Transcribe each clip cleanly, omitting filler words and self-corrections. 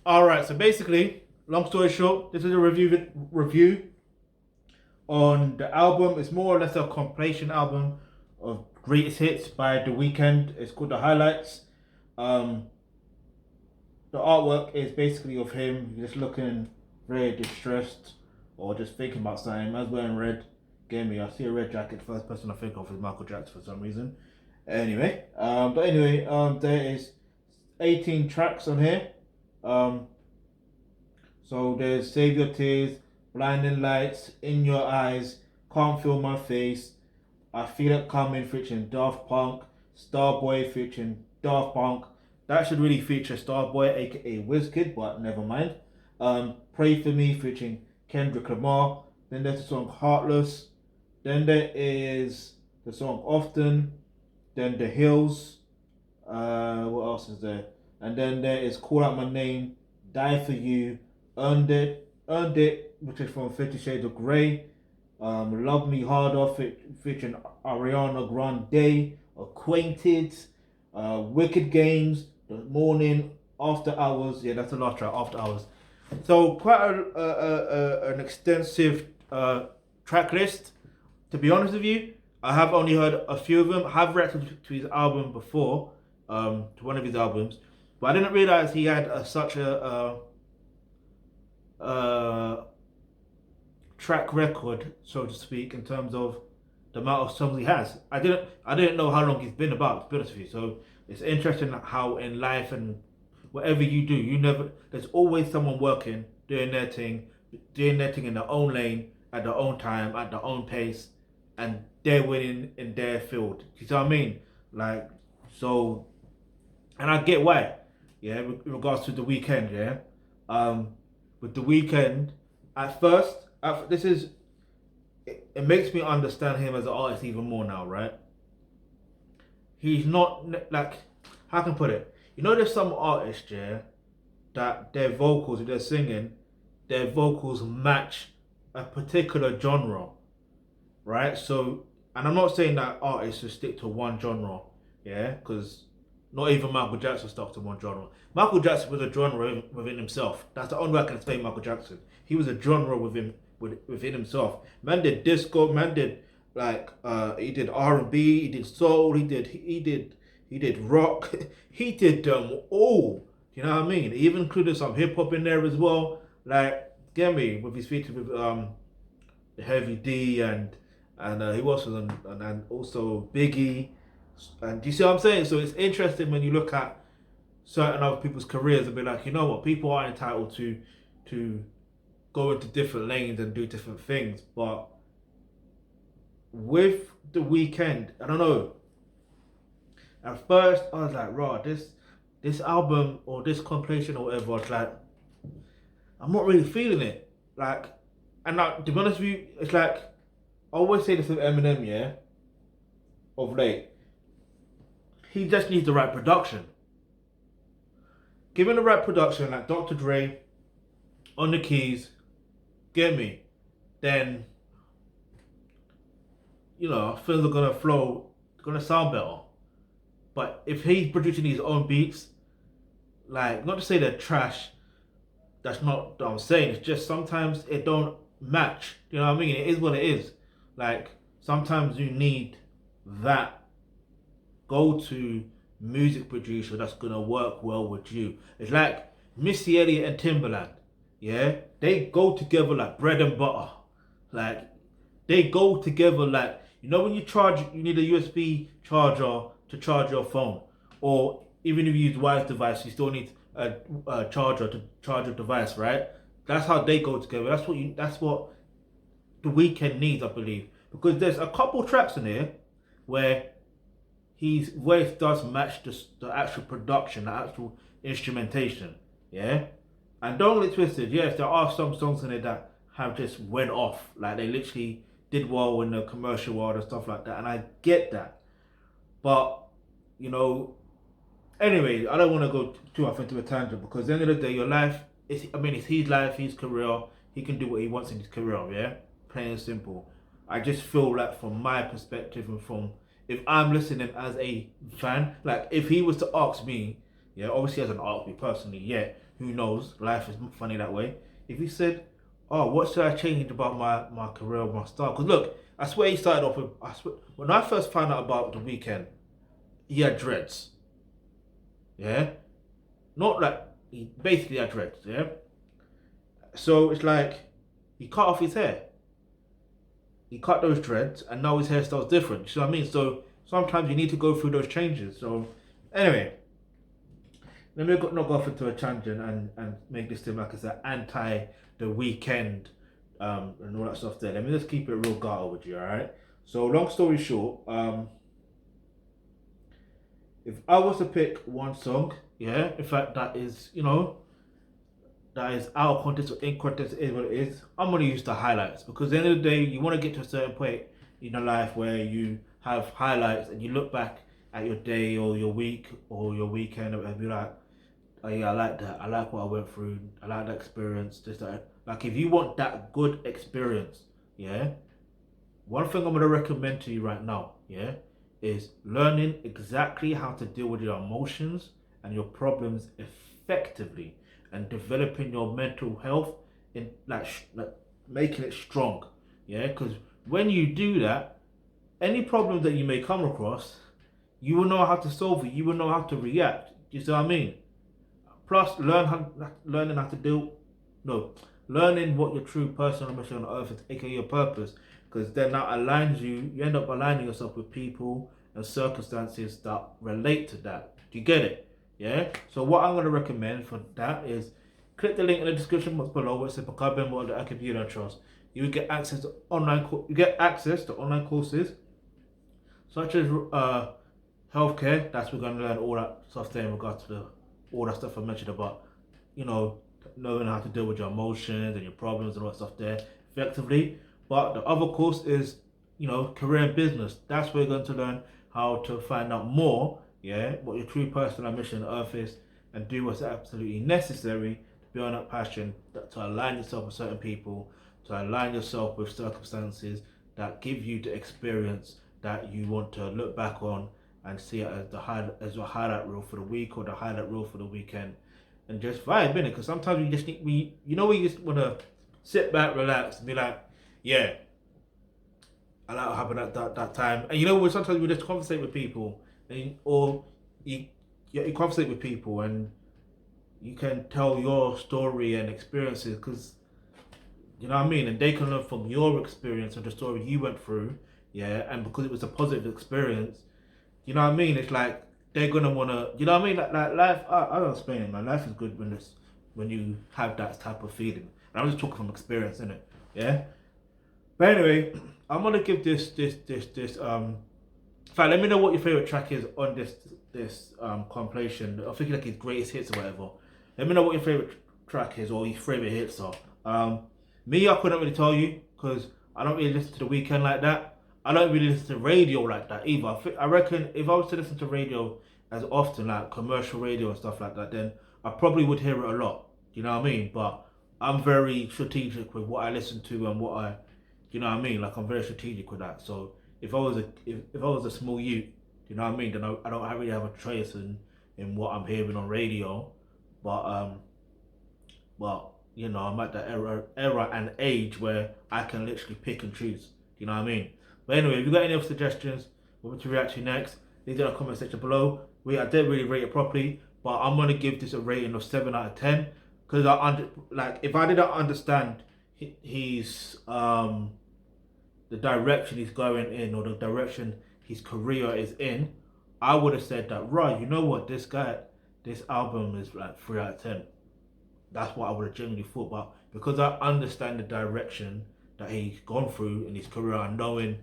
All right, so basically, long story short, this is a review on the album. It's more or less a compilation album of greatest hits by The Weeknd. It's called The Highlights. Um, the artwork is basically of him just looking very distressed or just thinking about something. Man's wearing red. Gave me, I see a red jacket. First person I think of is Michael Jackson for some reason. There is 18 tracks on here. Um, So there's Save Your Tears, Blinding Lights, In Your Eyes, Can't Feel My Face, I Feel It Coming featuring Daft Punk, Starboy featuring Daft Punk. That should really feature Starboy, aka Wizkid, but never mind. Pray For Me featuring Kendrick Lamar. Then there's the song Heartless. Then there is the song Often. Then The Hills. What else is there? And then there is Call Out My Name, Die For You, Earned It, which is from 50 Shades of Grey. Love Me Harder, featuring Ariana Grande. Acquainted. Wicked Games, The Morning, After Hours. Yeah, that's the last track, After Hours. So quite an extensive track list. To be honest with you, I have only heard a few of them. I have reacted to his album before, to one of his albums, but I didn't realize he had such a track record, so to speak, in terms of the amount of songs he has. I didn't know how long he's been about, to be honest with you. So it's interesting how in life and whatever you do, there's always someone working, doing their thing in their own lane, at their own time, at their own pace, and they're winning in their field. You see what I mean? Like, so, and I get why. Yeah, in regards to The Weeknd, yeah. With The Weeknd, at first, it makes me understand him as an artist even more now, right? He's not like, how can I put it? You know, there's some artists, yeah, that their vocals, if they're singing, their vocals match a particular genre, right? So, and I'm not saying that artists should stick to one genre, yeah, because not even Michael Jackson stuck to one genre. Michael Jackson was a genre within himself. That's the only way I can explain Michael Jackson. He was a genre within himself. Man did disco. Man did he did R&B. He did soul. He did rock. He did them all. You know what I mean? He even included some hip hop in there as well. Like, get me, with his features with the Heavy D and he was and also Biggie. And do you see what I'm saying? So it's interesting when you look at certain other people's careers and be like, you know what, people are entitled to go into different lanes and do different things. But with The Weeknd, I don't know. At first, I was like, raw, this album or this compilation or whatever, it's like, I'm not really feeling it. Like, and now, to be honest with you, it's like, I always say this with Eminem, yeah, of late. He just needs the right production. Given the right production, like Dr. Dre on the keys, get me, then, you know, things are gonna flow, gonna sound better. But if he's producing his own beats, like, not to say they're trash, that's not what I'm saying. It's just sometimes it don't match. You know what I mean? It is what it is. Like, sometimes you need that go-to music producer that's gonna work well with you. It's like Missy Elliott and Timberland. Yeah, they go together like bread and butter. Like, they go together like, you know, when you need a USB charger to charge your phone, or even if you use wireless device, you still need a charger to charge your device, right? That's how they go together. That's what The Weeknd needs, I believe, because there's a couple tracks in here where his voice does match the actual production, the actual instrumentation, yeah? And don't get twisted, yes, there are some songs in it that have just went off, like they literally did well in the commercial world and stuff like that, and I get that. But, you know, anyway, I don't want to go too off into a tangent, because at the end of the day, your life, it's his life, his career, he can do what he wants in his career, yeah? Plain and simple. I just feel like from my perspective and from, if I'm listening as a fan, like if he was to ask me, yeah, obviously he hasn't asked me personally yet, who knows? Life is funny that way. If he said, "Oh, what should I change about my career, my style?" Because look, I swear he started off with. When I first found out about the weekend, he had dreads. Yeah, not like he basically had dreads. Yeah, so it's like he cut off his hair. He cut those dreads, and now his hairstyle's different. You see what I mean? So sometimes you need to go through those changes. So anyway, let me not go off into a tangent and make this seem like it's an anti the weekend and all that stuff there. Let me just keep it real gutter with you, alright? So long story short, if I was to pick one song, yeah, in fact that is, that is out of context or in context is what it is, I'm gonna use the highlights because at the end of the day you wanna get to a certain point in your life where you have highlights and you look back at your day or your week or your weekend and be like, oh yeah, I like that. I like what I went through. I like that experience. Just that. Like if you want that good experience, yeah, one thing I'm gonna recommend to you right now, yeah, is learning exactly how to deal with your emotions and your problems effectively, and developing your mental health in like making it strong, yeah. Because when you do that, any problem that you may come across, you will know how to solve it. You will know how to react. Do you see what I mean? Plus, learning how to do, no, learning what your true personal mission on earth is, aka your purpose, because then that aligns you. You end up aligning yourself with people and circumstances that relate to that. Do you get it? Yeah. So what I'm gonna recommend for that is click the link in the description box below where it says become a member of the Thealkebulantrust. You will get access to online courses such as healthcare. That's we're gonna learn all that stuff there in regards to all that stuff I mentioned about, knowing how to deal with your emotions and your problems and all that stuff there effectively. But the other course is, career and business. That's where you're going to learn how to find out more, yeah, what your true personal mission on earth is and do what's absolutely necessary to be on that passion, to align yourself with certain people, to align yourself with circumstances that give you the experience that you want to look back on and see it as a highlight reel for the week or the highlight reel for the weekend, and just vibe in it. Because sometimes you just need we just want to sit back, relax, and be like, yeah, I like what happened at that time. And sometimes we just conversate with people, or you conversate with people, and you can tell your story and experiences because you know what I mean, and they can learn from your experience and the story you went through, yeah, and because it was a positive experience. You know what I mean? It's like they're gonna wanna. You know what I mean? Like life. I don't explain it, man. Life is good when you have that type of feeling. And I'm just talking from experience, innit? Yeah. But anyway, I'm gonna give this. In fact, let me know what your favorite track is on this compilation. I think like his greatest hits or whatever. Let me know what your favorite track is or your favorite hits are. Me, I couldn't really tell you because I don't really listen to The Weeknd like that. I don't really listen to radio like that either. I reckon if I was to listen to radio as often, like commercial radio and stuff like that, then I probably would hear it a lot. You know what I mean? But I'm very strategic with what I listen to and you know what I mean? Like I'm very strategic with that. So if I was a small youth, you know what I mean? Then I don't really have a choice in what I'm hearing on radio. But I'm at that era and age where I can literally pick and choose. You know what I mean? But anyway, if you got any other suggestions, what me to react to next, leave it in the comment section below. I didn't really rate it properly, but I'm gonna give this a rating of 7 out of 10 because if I didn't understand his the direction he's going in or the direction his career is in, I would have said that right. You know what, this album is like 3 out of 10. That's what I would have genuinely thought. But because I understand the direction that he's gone through in his career and knowing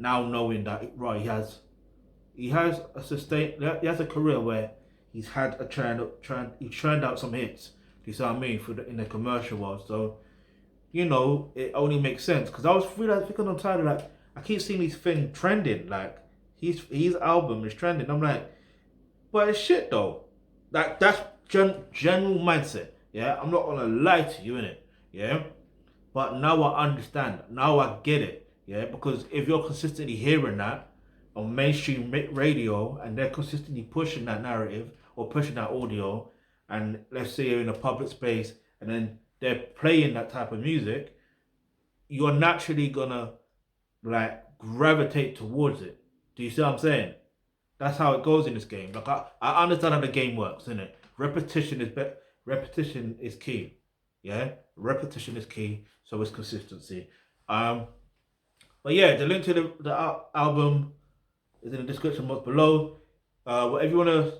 that right, he has a career where he's had he's churned out some hits. Do you see what I mean in the commercial world? So it only makes sense because I was thinking on title like I keep seeing these things trending like his album is trending. I'm like, but it's shit though. Like that's general mindset. Yeah, I'm not gonna lie to you innit. Yeah. But now I understand. Now I get it. Yeah, because if you're consistently hearing that on mainstream radio and they're consistently pushing that narrative or pushing that audio, and let's say you're in a public space and then they're playing that type of music, you're naturally gonna like gravitate towards it. Do you see what I'm saying? That's how it goes in this game. Like I understand how the game works, innit? Repetition is key. Yeah? Repetition is key, so is consistency. Um but yeah, the link to the album is in the description box below. Whatever you wanna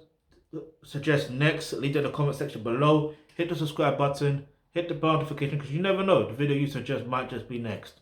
suggest next, leave it in the comment section below. Hit the subscribe button, hit the bell notification because you never know, the video you suggest might just be next.